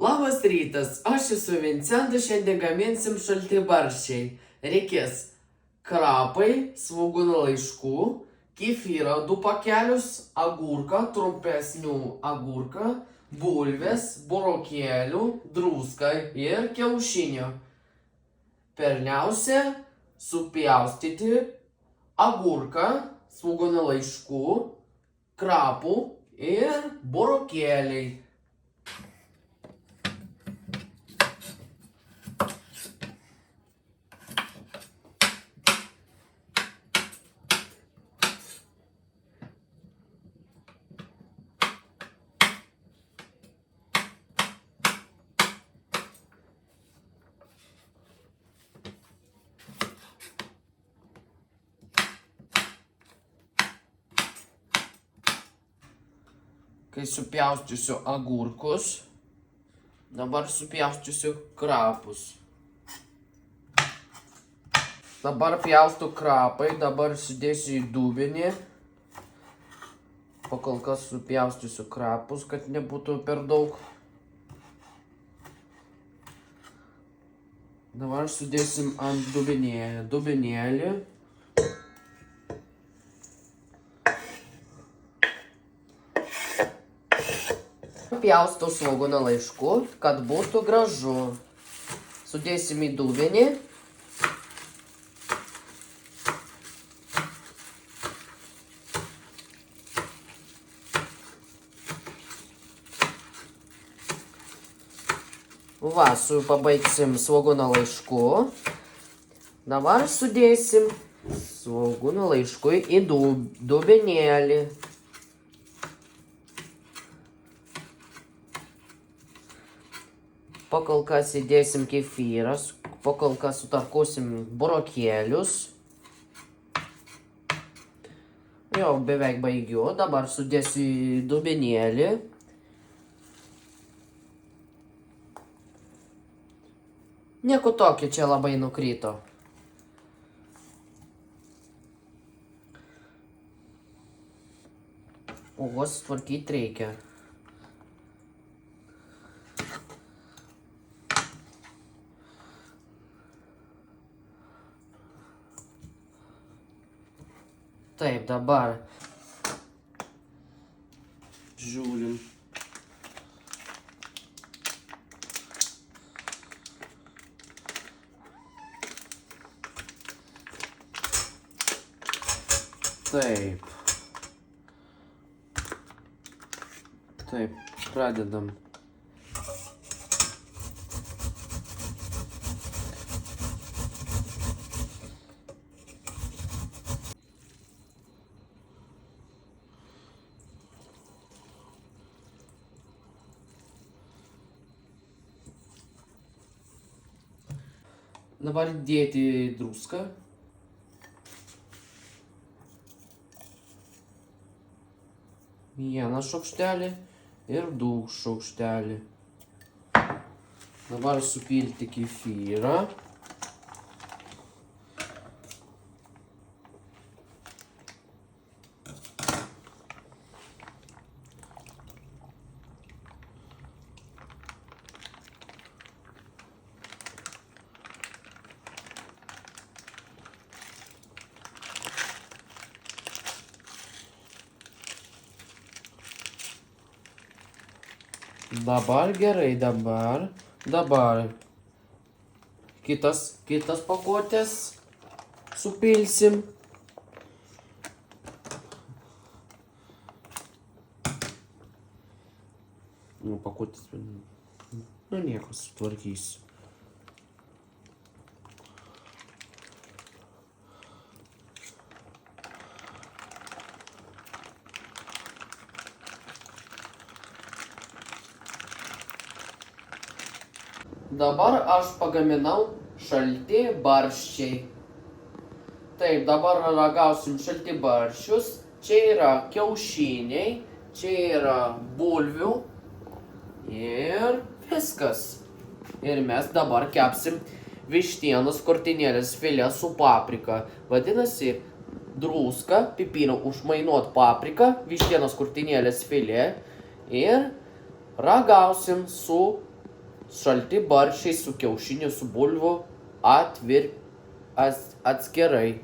Labas rytas, aš esu Vincentas, šiandien gaminsim šaltibarščiai. Reikės krapai, svogūnų laiškų, kefyrą 2 pakelius, agurką, trumpesnių agurką, bulvės, burokėlių, druską ir kiaušinių. Pirmiausia, supjaustyti agurką, svogūnų laiškų, krapų ir burokėliai. Kai supjaustysiu agurkus, dabar supjaustysiu krapus. Dabar pjaustau krapai, dabar sudėsiu į dubenį. Pakol kas supjaustysiu krapus, kad nebūtų per daug. Dabar sudėsim ant dubenėlį. Pjaustau svogūnų laiškų, kad būtų gražu. Sudėsim į dubenį. Va, pabaigsim svogūnų laiškų. Dabar sudėsim svogūnų laiškų į dubenėlį. Pakol kas įdėsim kefyras, pakol kas sutarkuosim burokėlius. Jau beveik baigiu, dabar sudėsiu į dubenėlį. Nieko tokio, čia labai nukrito. O, sutvarkyti reikia. Taip, dabar žiūrim. Taip. Taip, pradedam. Dabar dėti druską. Vieną šaukštelį ir 2 šaukštelį. Dabar supilti kefyrą. Dabar gerai, dabar kitas pakuotės supilsim. Pakuotės, nieko, sutvarkysiu. Dabar aš pagaminau šaltibarščiai. Taip, dabar ragausim šaltibarščius. Čia yra kiaušiniai, čia yra bulvių ir viskas. Ir mes dabar kepsim vištienos krūtinėlės filė su paprika. Vadinasi, druska, pipirų užmainuot paprika, vištienos krūtinėlės filė ir ragausim su Šalti barščiai su kiaušiniu su bulvių atskirai.